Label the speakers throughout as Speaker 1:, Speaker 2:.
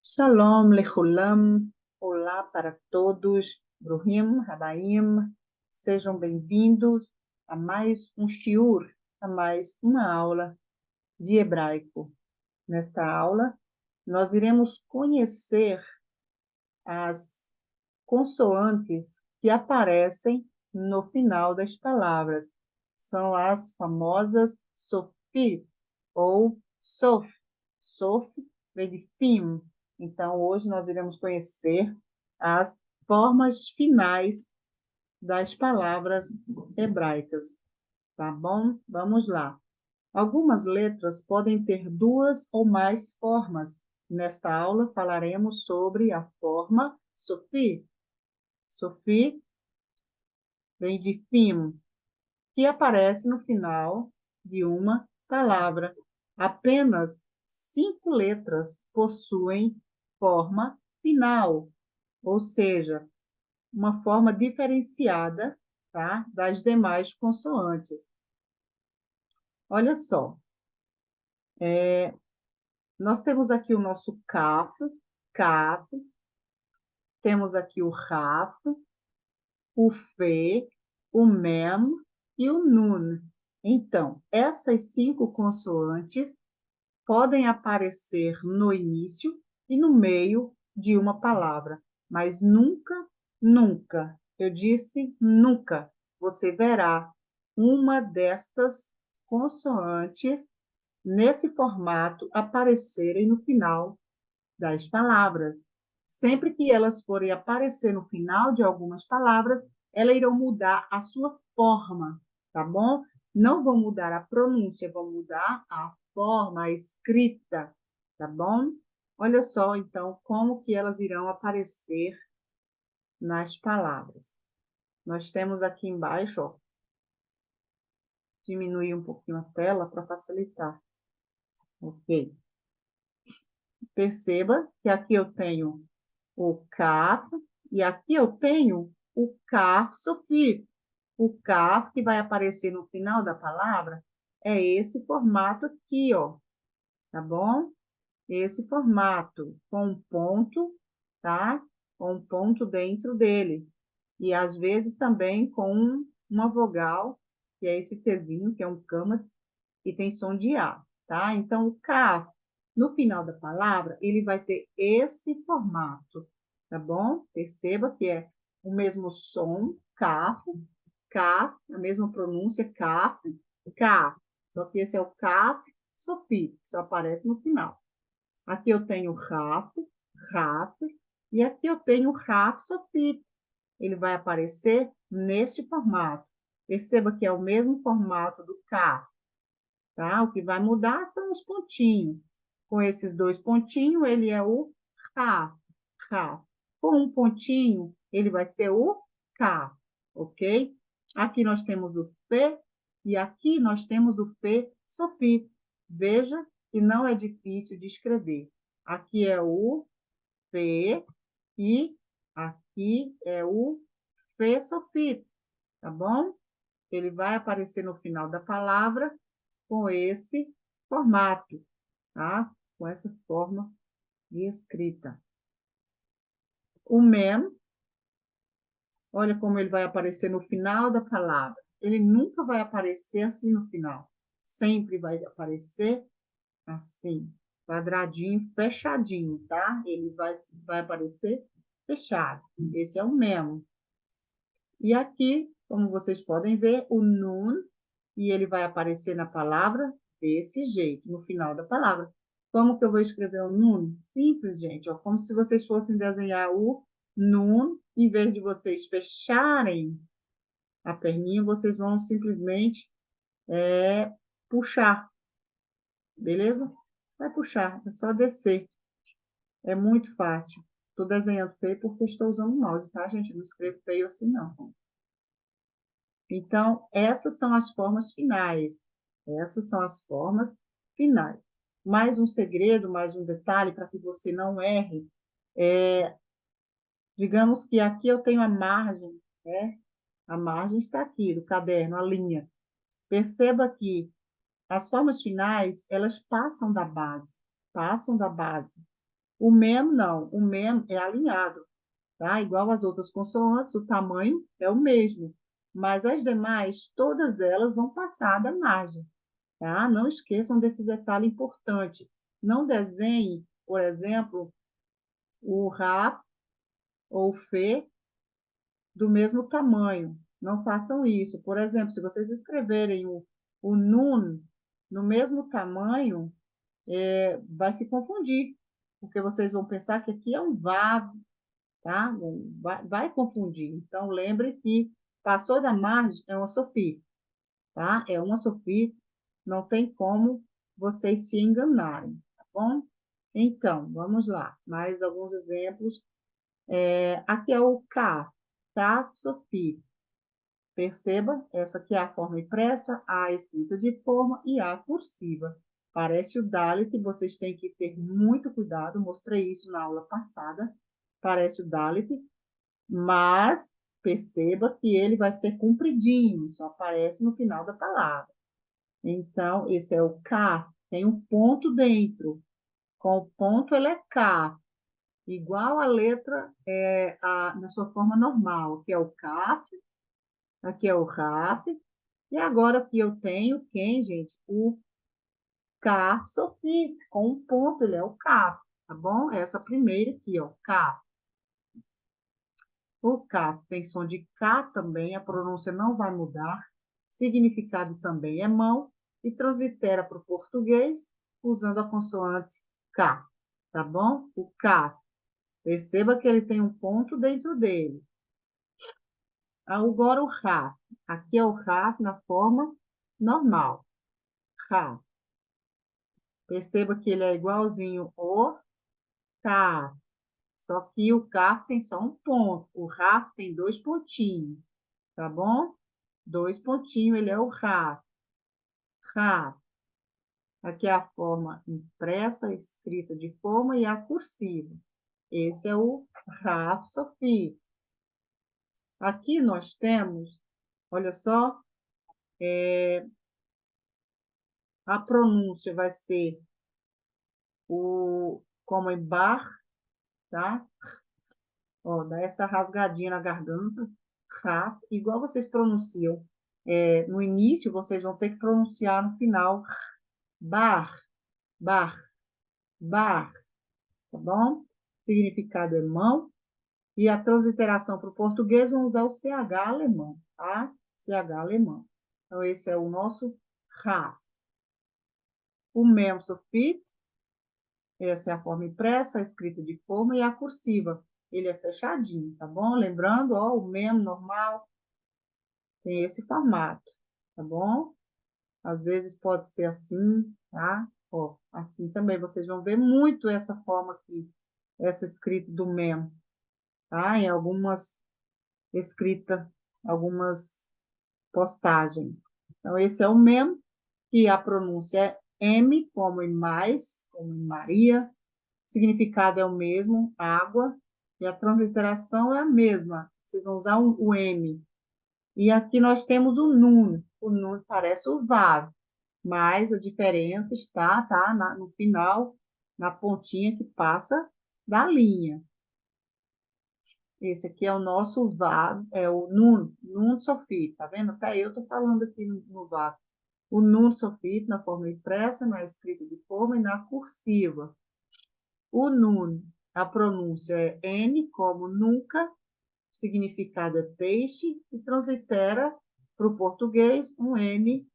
Speaker 1: Shalom lechulam, olá para todos, Bruhim, Rabaim, sejam bem-vindos a mais um shiur, a mais uma aula de hebraico. Nesta aula, nós iremos conhecer as consoantes que aparecem no final das palavras. São as famosas sofit ou sof. Sof vem de fim. Então, hoje nós iremos conhecer as formas finais das palavras hebraicas. Tá bom? Vamos lá. Algumas letras podem ter duas ou mais formas. Nesta aula falaremos sobre a forma Sofi. Sofi vem de fim, que aparece no final de uma palavra. Apenas 5 letras possuem forma final, ou seja, uma forma diferenciada, tá, das demais consoantes. Olha só, nós temos aqui o nosso kaf, temos aqui o raf, o fe, o mem e o nun. Então, essas 5 consoantes podem aparecer no início e no meio de uma palavra, mas nunca, eu disse nunca, você verá uma destas consoantes nesse formato aparecerem no final das palavras. Sempre que elas forem aparecer no final de algumas palavras, elas irão mudar a sua forma, tá bom? Não vão mudar a pronúncia, vão mudar a forma, a escrita, tá bom? Olha só, então, como que elas irão aparecer nas palavras. Nós temos aqui embaixo, ó, diminuir um pouquinho a tela para facilitar. Ok? Perceba que aqui eu tenho o kaf, e aqui eu tenho o kaf sofif. O kaf que vai aparecer no final da palavra é esse formato aqui, ó, tá bom? Esse formato, com um ponto, tá? Com um ponto dentro dele. E às vezes também com uma vogal, que é esse Tzinho, que é um kamatz, que tem som de A, tá? Então, o kaf, no final da palavra, ele vai ter esse formato, tá bom? Perceba que é o mesmo som, kaf, kaf, a mesma pronúncia, kaf, kaf. Só que esse é o kaf sofit, só aparece no final. Aqui eu tenho raf, raf, e aqui eu tenho raf sofit. Ele vai aparecer neste formato. Perceba que é o mesmo formato do kaf, tá? O que vai mudar são os pontinhos. Com esses 2 pontinhos, ele é o Rá, Rá. Com um pontinho, ele vai ser o K, ok? Aqui nós temos o Fê e aqui nós temos o Fê Sofit. Veja que não é difícil de escrever. Aqui é o Fê e aqui é o Fê Sofit, tá bom? Ele vai aparecer no final da palavra com esse formato, tá? Com essa forma de escrita. O mem, olha como ele vai aparecer no final da palavra. Ele nunca vai aparecer assim no final. Sempre vai aparecer assim, quadradinho, fechadinho, tá? Ele vai aparecer fechado. Esse é o mem. E aqui, como vocês podem ver, o nun, e ele vai aparecer na palavra desse jeito, no final da palavra. Como que eu vou escrever o nun? Simples, gente, ó, como se vocês fossem desenhar o nun, em vez de vocês fecharem a perninha, vocês vão simplesmente puxar, beleza? Vai puxar, é só descer. É muito fácil. Estou desenhando feio porque estou usando o mouse, tá, gente? Não escrevo feio assim, não. Então, essas são as formas finais. Essas são as formas finais. Mais um segredo, mais um detalhe para que você não erre. Digamos que aqui eu tenho a margem, né? A margem está aqui do caderno, a linha. Perceba que as formas finais, elas passam da base, passam da base. O mem não, o mem é alinhado, tá? Igual as outras consoantes, o tamanho é o mesmo, mas as demais, todas elas vão passar da margem, tá? Não esqueçam desse detalhe importante. Não desenhe, por exemplo, o Rá ou o Fê do mesmo tamanho. Não façam isso. Por exemplo, se vocês escreverem o Nun no mesmo tamanho, vai se confundir, porque vocês vão pensar que aqui é um Vav, tá? Vai confundir. Então, lembre que passou da margem, é uma sofita, tá? É uma sofita, não tem como vocês se enganarem, tá bom? Então, vamos lá. Mais alguns exemplos. Aqui é o K, tá? Sofita. Perceba, essa aqui é a forma impressa, a escrita de forma e a cursiva. Parece o Dalit, vocês têm que ter muito cuidado, mostrei isso na aula passada. Parece o Dalit, mas perceba que ele vai ser compridinho, só aparece no final da palavra. Então, esse é o K, tem um ponto dentro. Com o ponto, ele é K, igual a letra na sua forma normal. Aqui é o CAF, aqui é o RAP, e agora aqui eu tenho quem, gente? O K sofrito, com um ponto, ele é o K, tá bom? Essa primeira aqui, ó, K. O K tem som de K também, a pronúncia não vai mudar. Significado também é mão e translitera para o português usando a consoante K, tá bom? O K. Perceba que ele tem um ponto dentro dele. Agora o Rá. Aqui é o Rá na forma normal. Rá. Perceba que ele é igualzinho o K. Só que o K tem só um ponto. O Rá tem dois pontinhos. Tá bom? Dois pontinhos, ele é o Rá. Rá. Aqui é a forma impressa, escrita de forma e a cursiva. Esse é o Rá Sofi. Aqui nós temos, olha só, a pronúncia vai ser como em bar, tá? Ó, dá essa rasgadinha na garganta, Rá, igual vocês pronunciam. No início, vocês vão ter que pronunciar no final, bar, bar, bar, tá bom? Significado é mão. E a transliteração para o português, vamos usar o CH alemão, tá? CH alemão. Então, esse é o nosso Rá. O mem sofit, essa é a forma impressa, a escrita de forma, e a cursiva. Ele é fechadinho, tá bom? Lembrando, ó, o mem normal tem esse formato, tá bom? Às vezes pode ser assim, tá? Ó, assim também. Vocês vão ver muito essa forma aqui, essa escrita do mem, tá? Em algumas escritas, algumas postagens. Então, esse é o mem, que a pronúncia é M, como em mais, como em Maria. O significado é o mesmo, água, e a transliteração é a mesma. Vocês vão usar o M. E aqui nós temos o nun. O nun parece o vav, mas a diferença está, tá, no final, na pontinha que passa da linha. Esse aqui é o nosso vav, é o nun sofit, tá vendo? Até eu estou falando aqui no vav. O nun sofit na forma impressa, na escrita de forma e na cursiva. O nun, a pronúncia é N, como nunca, o significado é peixe, e translitera para o português um N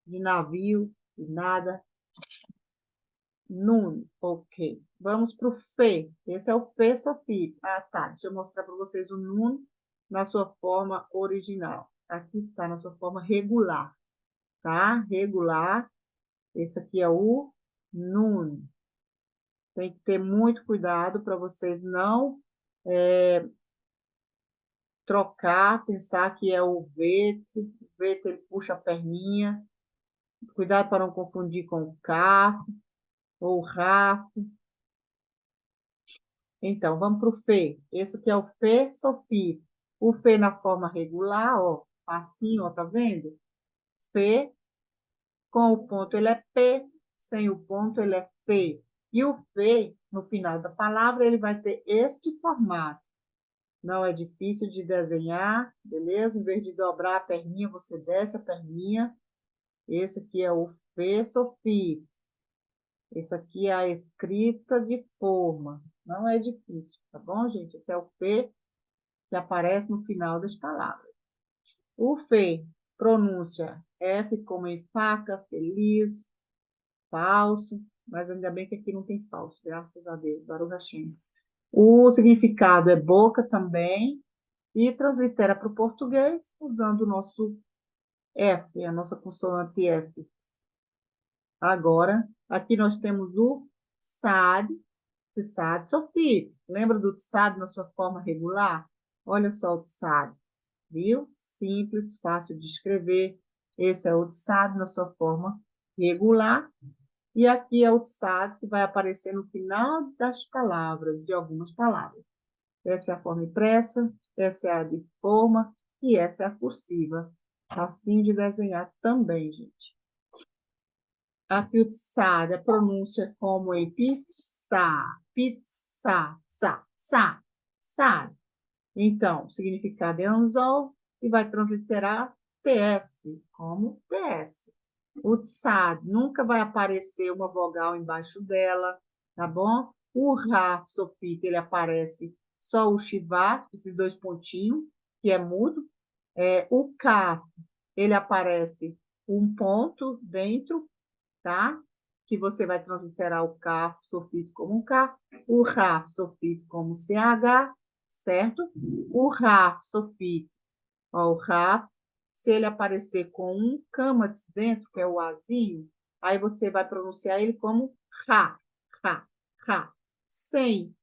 Speaker 1: de navio, de nada. Nun, ok. Vamos para o Fê. Esse é o Fê sofit. Ah, tá. Deixa eu mostrar para vocês o Nun na sua forma original. Aqui está, na sua forma regular. Tá? Regular. Esse aqui é o Nun. Tem que ter muito cuidado para vocês não trocar, pensar que é o vete. O vete, ele puxa a perninha. Cuidado para não confundir com o CAF ou o RAF. Então, vamos para o Fê. Esse aqui é o Fê Sofi. O Fê na forma regular, ó. Assim, ó, tá vendo? Fê, com o ponto ele é P, sem o ponto ele é Fê. E o fe, no final da palavra, ele vai ter este formato. Não é difícil de desenhar, beleza? Em vez de dobrar a perninha, você desce a perninha. Esse aqui é o fe sofito. Esse aqui é a escrita de forma. Não é difícil, tá bom, gente? Esse é o fe que aparece no final das palavras. O fe, pronúncia F como em faca, feliz, falso, mas ainda bem que aqui não tem falso, graças a Deus, Baruch Hashem. O significado é boca também, e translitera para o português usando o nosso F, a nossa consoante F. Agora, aqui nós temos o tsad, tsad sofit. Lembra do tsad na sua forma regular? Olha só o tsad, viu? Simples, fácil de escrever. Esse é o tsad na sua forma regular. E aqui é o tsad que vai aparecer no final das palavras, de algumas palavras. Essa é a forma impressa, essa é a de forma e essa é a cursiva. Assim de desenhar também, gente. Aqui o tsar, a pronúncia como em pizza, pizza, sa, sa, sa. Então, o significado é anzol e vai transliterar TS, como TS. O tsad nunca vai aparecer uma vogal embaixo dela, tá bom? O ra, sofita, ele aparece só o shivá, esses dois pontinhos, que é mudo. O ka, ele aparece um ponto dentro, tá? Que você vai transliterar o K sofito como um K, o Rá sofito como CH, certo? O Rá sofito, ó, o Rá, se ele aparecer com um câmatis dentro, que é o Azinho, aí você vai pronunciar ele como Rá, Rá, Rá. Sem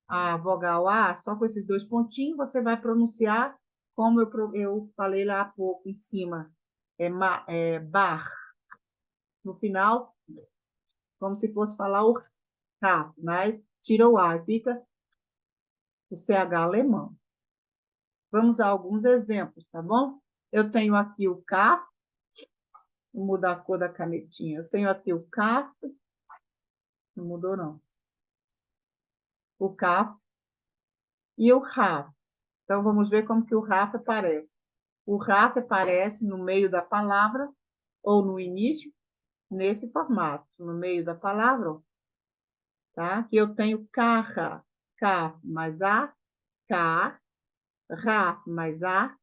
Speaker 1: a vogal A, só com esses dois pontinhos, você vai pronunciar como eu falei lá há pouco em cima, bar. No final, como se fosse falar o K, mas tira o A e fica o CH alemão. Vamos a alguns exemplos, tá bom? Eu tenho aqui o K, vou mudar a cor da canetinha. Eu tenho aqui o K, não mudou não. O K e o RA. Então, vamos ver como que o RAF aparece. O RAF aparece no meio da palavra ou no início, nesse formato. No meio da palavra, ó, tá? Aqui eu tenho carra, K mais A, K, Ra mais A,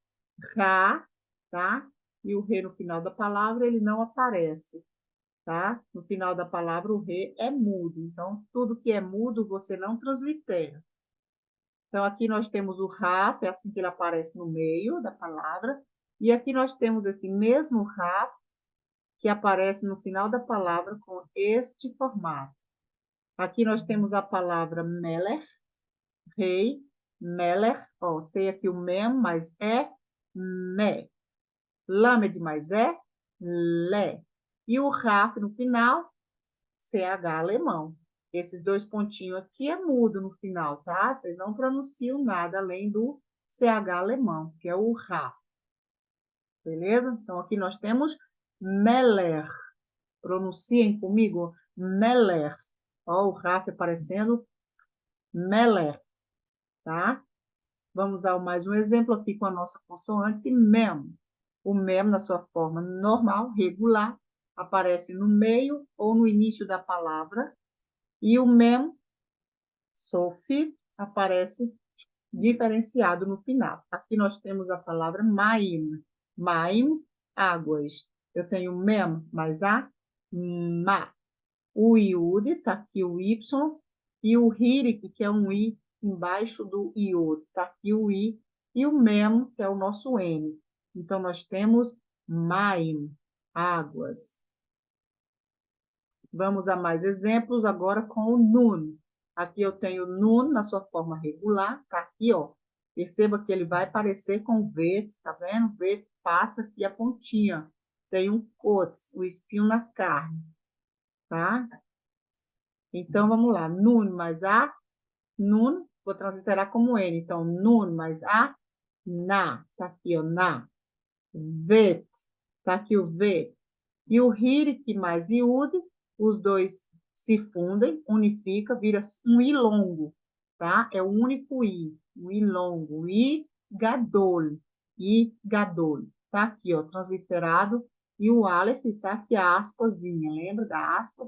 Speaker 1: Ra, tá? E o re no final da palavra, ele não aparece, tá? No final da palavra, o re é mudo. Então, tudo que é mudo, você não translitera. Então, aqui nós temos o ra, é assim que ele aparece no meio da palavra. E aqui nós temos esse mesmo ra, que aparece no final da palavra com este formato. Aqui nós temos a palavra meler, rei, meler, ó, tem aqui o mem, mas é me. Lamed mais lé. E o raf no final, CH alemão. Esses dois pontinhos aqui é mudo no final, tá? Vocês não pronunciam nada além do CH alemão, que é o raf. Beleza? Então, aqui nós temos meler. Pronunciem comigo, meler. Ó, o raf aparecendo, meler, tá? Vamos a mais um exemplo aqui com a nossa consoante mem. O mem, na sua forma normal, regular, aparece no meio ou no início da palavra. E o mem, sofi, aparece diferenciado no final. Aqui nós temos a palavra maim. Maim, águas. Eu tenho mem mais a, ma. O iud, está aqui o y. E o hirik, que é um i embaixo do iod. Está aqui o i. E o mem, que é o nosso n. Então, nós temos maim, águas. Vamos a mais exemplos agora com o nun. Aqui eu tenho nun na sua forma regular, tá aqui, ó. Perceba que ele vai aparecer com verde, tá vendo? Verde passa aqui a pontinha. Tem um cotes, o espinho na carne, tá? Então, vamos lá. Nun mais a, nun, vou transliterar como N. Então, nun mais a, na. Tá aqui, ó, na. Vet, tá aqui o V. E o hirik mais iud, os dois se fundem, unifica, vira um I longo, tá? É o único I, um I longo, I gadol, I gadol. Tá aqui, ó, transliterado, e o Aleph tá aqui a aspazinha, lembra da aspa?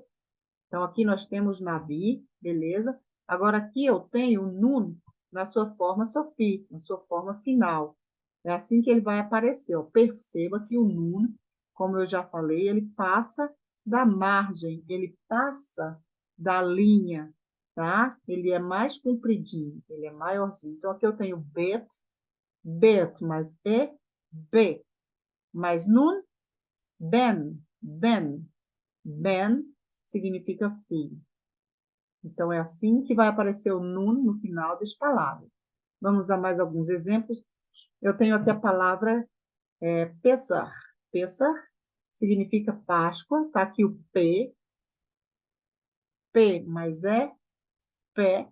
Speaker 1: Então, aqui nós temos Navi, beleza? Agora, aqui eu tenho o Nun na sua forma Sofi, na sua forma final. É assim que ele vai aparecer, ó. Perceba que o Nun, como eu já falei, ele passa da margem, ele passa da linha, tá? Ele é mais compridinho, ele é maiorzinho. Então, aqui eu tenho Bet, Bet mais E, B. Mais Nun, Ben, Ben. Ben significa filho. Então, é assim que vai aparecer o nun no final das palavras. Vamos a mais alguns exemplos. Eu tenho aqui a palavra Pesach. Pesach significa Páscoa. Está aqui o P. P mais E. Pé.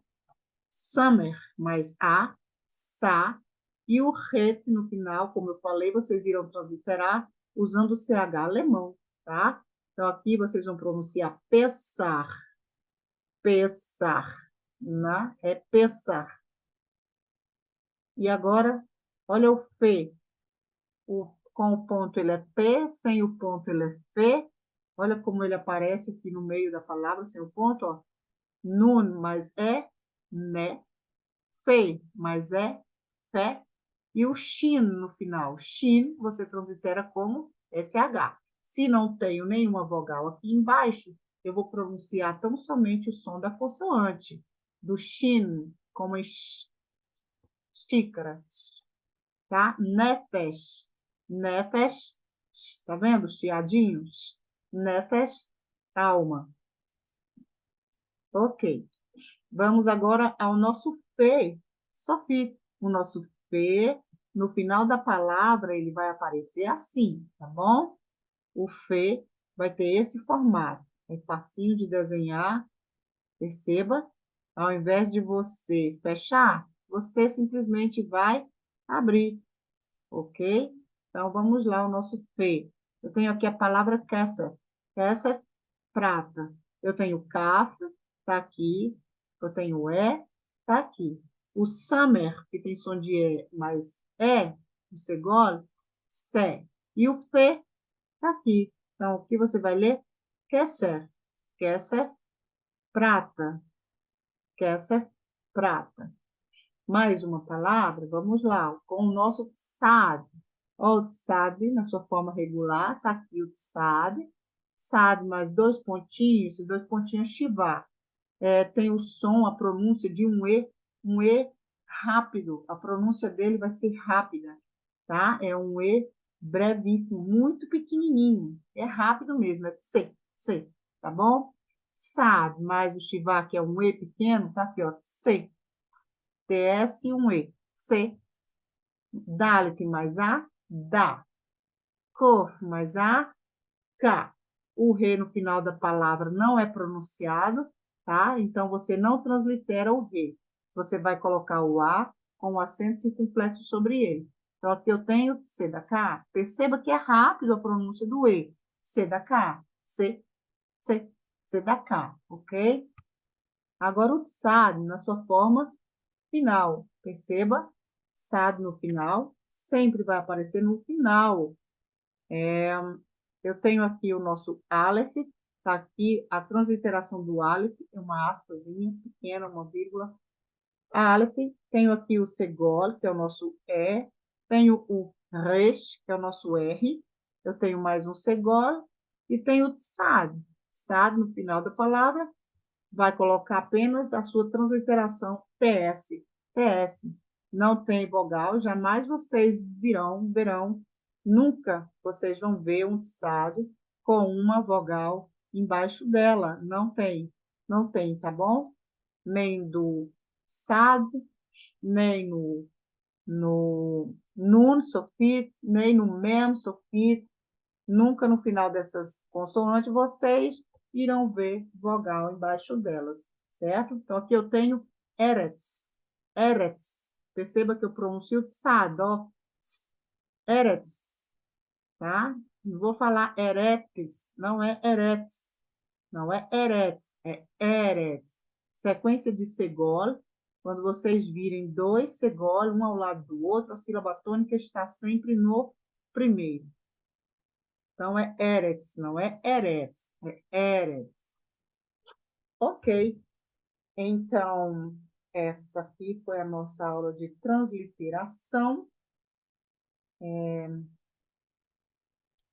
Speaker 1: Summer mais A. Sa. E o Het no final, como eu falei, vocês irão transliterar usando o CH alemão, tá? Então, aqui vocês vão pronunciar Pesach. Pesach, né? É Pesach. E agora, olha o Fê. Com o ponto ele é P, sem o ponto ele é Fê. Olha como ele aparece aqui no meio da palavra, sem o ponto, ó. Nun mais é, né. Fê mais é, fé. E o Shin no final. Shin você translitera como SH. Se não tenho nenhuma vogal aqui embaixo, eu vou pronunciar tão somente o som da consoante. Do Shin, como em xícara, tá? Nefesh, nefesh, tá vendo? Chiadinho, nefesh, alma. Ok. Vamos agora ao nosso fe, Sofi. O nosso fe, no final da palavra, ele vai aparecer assim, tá bom? O fe vai ter esse formato. É facinho de desenhar, perceba? Ao invés de você fechar, você simplesmente vai abrir. Ok? Então, vamos lá, o nosso P. Eu tenho aqui a palavra Kesser. Kesser, prata. Eu tenho Kaf, está aqui. Eu tenho E, está aqui. O Samer, que tem som de E, mas E, o Segol, Sé. E o Fê, está aqui. Então, o que você vai ler? Kesser. Kesser, prata. Kesser, prata. Mais uma palavra, vamos lá, com o nosso tsad. Ó, o tsad, na sua forma regular, tá aqui o tsad. Tsad mais dois pontinhos, esses dois pontinhos shivá. Tem o som, a pronúncia de um E rápido. A pronúncia dele vai ser rápida, tá? É um E brevíssimo, muito pequenininho. É rápido mesmo, é tse, tse, tá bom? Tsad mais o shivá, que é um E pequeno, tá aqui, ó, tse. TS e um E. C. Dalet mais A, dá. Kof mais A, K. O re no final da palavra não é pronunciado, tá? Então, você não translitera o re. Você vai colocar o A com o acento circunflexo sobre ele. Então, aqui eu tenho C da K. Perceba que é rápido a pronúncia do E. C da K. C, C, C da K, ok? Agora, o tsad, na sua forma final. Perceba, SAD no final, sempre vai aparecer no final. Eu tenho aqui o nosso Aleph, está aqui a transliteração do Aleph, é uma aspazinha pequena, uma vírgula. Aleph, tenho aqui o Segol, que é o nosso E, tenho o Resh, que é o nosso R, eu tenho mais um Segol, e tenho o Tsad. Tsad no final da palavra, vai colocar apenas a sua transliteração TS. TS. Não tem vogal, jamais vocês verão, nunca vocês vão ver um tsad com uma vogal embaixo dela. Não tem, tá bom? Nem do sad, nem no nun sofit, nem no mem sofit. Nunca no final dessas consoantes vocês irão ver vogal embaixo delas, certo? Então, aqui eu tenho eretz, eretz. Perceba que eu pronuncio tsad, ó, eretz, tá? Não vou falar eretes, não é eretz, não é eretz, é eretz. Sequência de segol, quando vocês virem dois segol, um ao lado do outro, a sílaba tônica está sempre no primeiro. Então, é eretz, não é eretz, é eretz. Ok. Então, essa aqui foi a nossa aula de transliteração.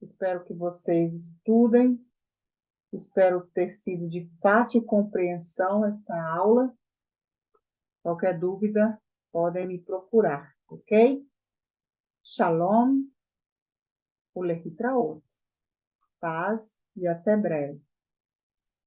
Speaker 1: Espero que vocês estudem. Espero ter sido de fácil compreensão esta aula. Qualquer dúvida, podem me procurar, ok? Shalom, ulehitraot. Paz e até breve.